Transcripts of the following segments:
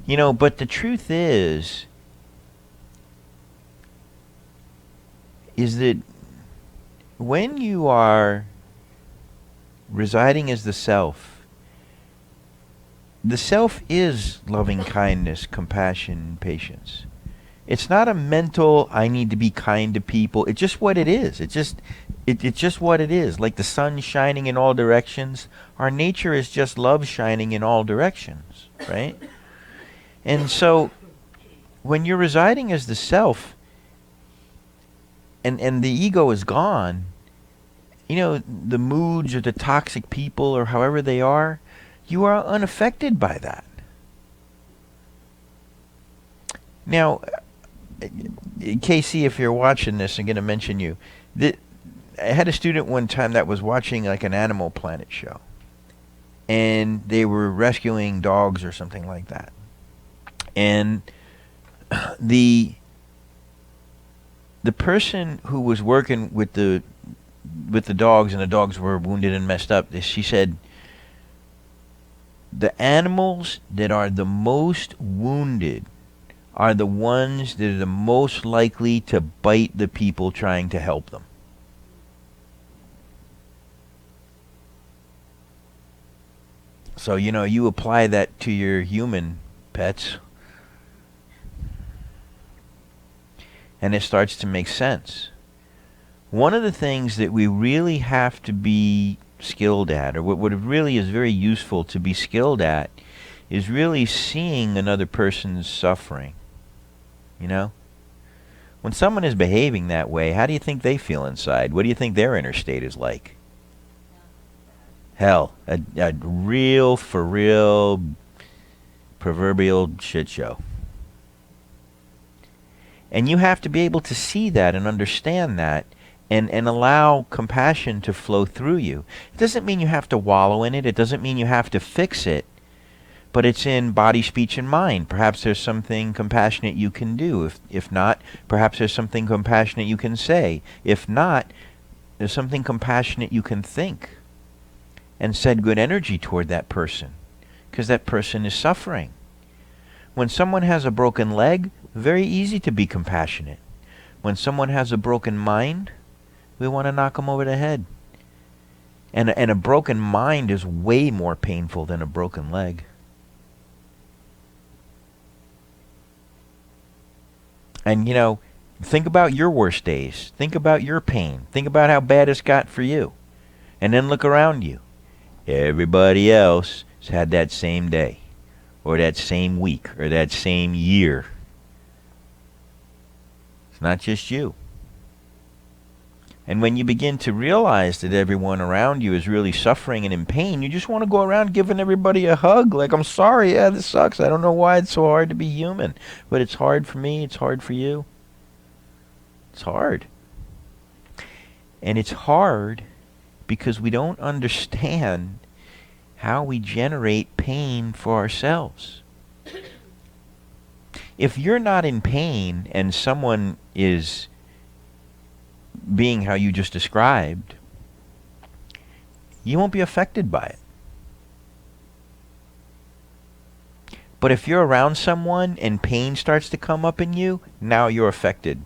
But the truth is that when you are residing as the self is loving kindness, compassion, patience. It's not a mental, I need to be kind to people. It's just what it is. It's just what it is. Like the sun shining in all directions. Our nature is just love shining in all directions, right? And so when you're residing as the self and the ego is gone, the moods or the toxic people or however they are, you are unaffected by that. Now, Casey, if you're watching this, I'm going to mention you. I had a student one time that was watching like an Animal Planet show, and they were rescuing dogs or something like that. And the person who was working with the dogs, and the dogs were wounded and messed up, she said, the animals that are the most wounded are the ones that are the most likely to bite the people trying to help them. So, you apply that to your human pets, and it starts to make sense. One of the things that we really have to be skilled at, or what really is very useful to be skilled at, is really seeing another person's suffering. When someone is behaving that way, how do you think they feel inside? What do you think their inner state is like? Hell, a real, for real, proverbial shit show. And you have to be able to see that and understand that and allow compassion to flow through you. It doesn't mean you have to wallow in it. It doesn't mean you have to fix it. But it's in body, speech, and mind. Perhaps there's something compassionate you can do. If not, perhaps there's something compassionate you can say. If not, there's something compassionate you can think. And send good energy toward that person. Because that person is suffering. When someone has a broken leg, very easy to be compassionate. When someone has a broken mind, we want to knock them over the head. And a broken mind is way more painful than a broken leg. And, think about your worst days. Think about your pain. Think about how bad it's got for you. And then look around you. Everybody else has had that same day, or that same week, or that same year. It's not just you. And when you begin to realize that everyone around you is really suffering and in pain, you just want to go around giving everybody a hug. Like, I'm sorry, yeah, this sucks. I don't know why it's so hard to be human. But it's hard for me. It's hard for you. It's hard. And it's hard because we don't understand how we generate pain for ourselves. If you're not in pain and someone is being how you just described, you won't be affected by it. But if you're around someone and pain starts to come up in you, now you're affected.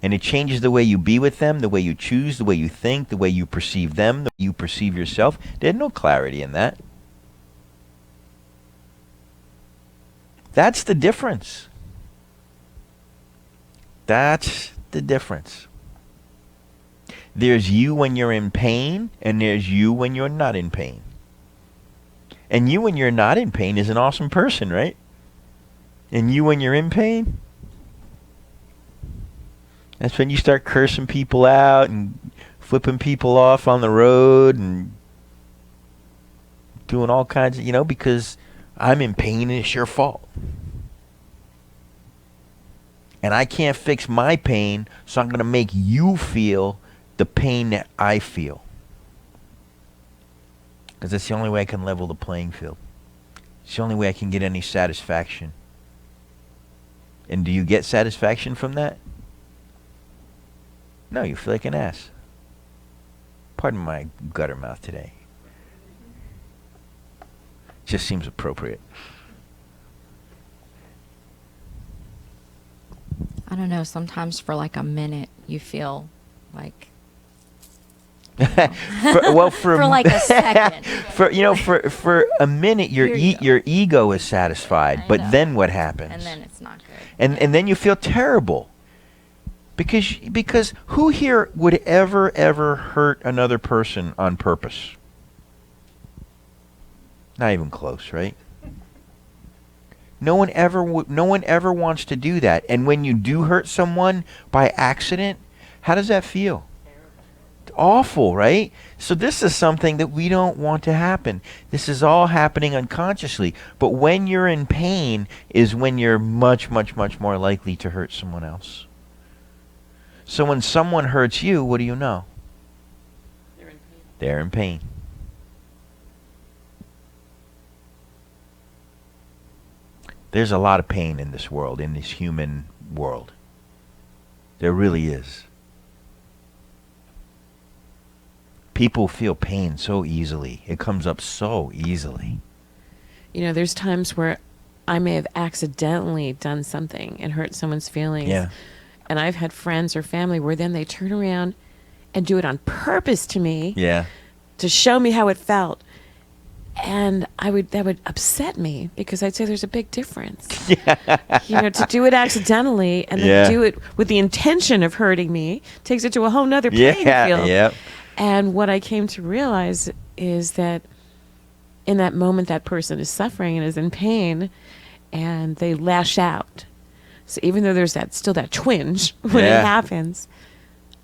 And it changes the way you be with them, the way you choose, the way you think, the way you perceive them, the way you perceive yourself. There's no clarity in that. That's the difference. That's the difference. There's you when you're in pain, and there's you when you're not in pain. And you when you're not in pain is an awesome person, right? And you when you're in pain, that's when you start cursing people out and flipping people off on the road and doing all kinds of, because I'm in pain and it's your fault. And I can't fix my pain, so I'm going to make you feel the pain that I feel. Because that's the only way I can level the playing field. It's the only way I can get any satisfaction. And do you get satisfaction from that? No, you feel like an ass. Pardon my gutter mouth today. Just seems appropriate. I don't know, sometimes for like a minute you feel like for like a second. For a minute, your ego is satisfied, but then what happens? And then it's not good. And then you feel terrible. Because who here would ever hurt another person on purpose? Not even close, right? No one ever wants to do that. And when you do hurt someone by accident, how does that feel? Awful, right? So this is something that we don't want to happen. This is all happening unconsciously. But when you're in pain is when you're much more likely to hurt someone else. So when someone hurts you, what do you know? They're in pain. They're in pain. There's a lot of pain in this world, in this human world. There really is. People feel pain so easily. It comes up so easily. You know, there's times where I may have accidentally done something and hurt someone's feelings. Yeah. And I've had friends or family where then they turn around and do it on purpose to me. Yeah. To show me how it felt. And that would upset me because I'd say there's a big difference. You know, to do it accidentally and then do it with the intention of hurting me takes it to a whole nother playing field. Yeah. And what I came to realize is that in that moment that person is suffering and is in pain and they lash out. So even though there's still that twinge when it happens,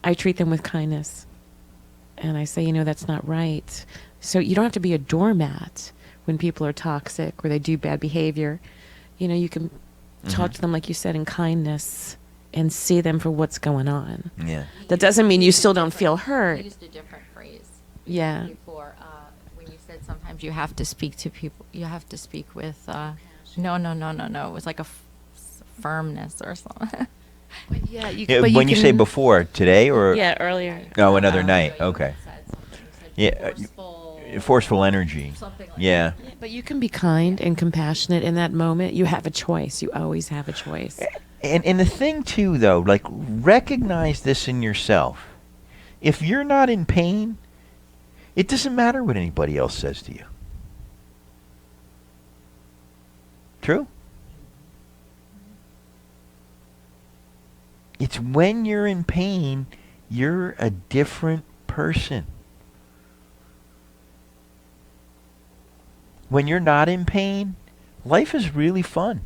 I treat them with kindness. And I say, you know, that's not right. So you don't have to be a doormat when people are toxic or they do bad behavior. You know, you can talk to them, like you said, in kindness and see them for what's going on. Yeah. That doesn't mean you still don't feel hurt. You used a different phrase. Yeah. Before, when you said sometimes you have to speak to people, you have to speak with, no. It was like a firmness or something. Yeah, when you say before, today or? Yeah, earlier. Oh, another night. Okay. You Yeah. said forceful, Forceful energy. something like Yeah. Yeah, but you can be kind and compassionate in that moment. You have a choice. You always have a choice. And the thing too, though, like, recognize this in yourself. If you're not in pain, it doesn't matter what anybody else says to you. True? It's when you're in pain, you're a different person. When you're not in pain, life is really fun.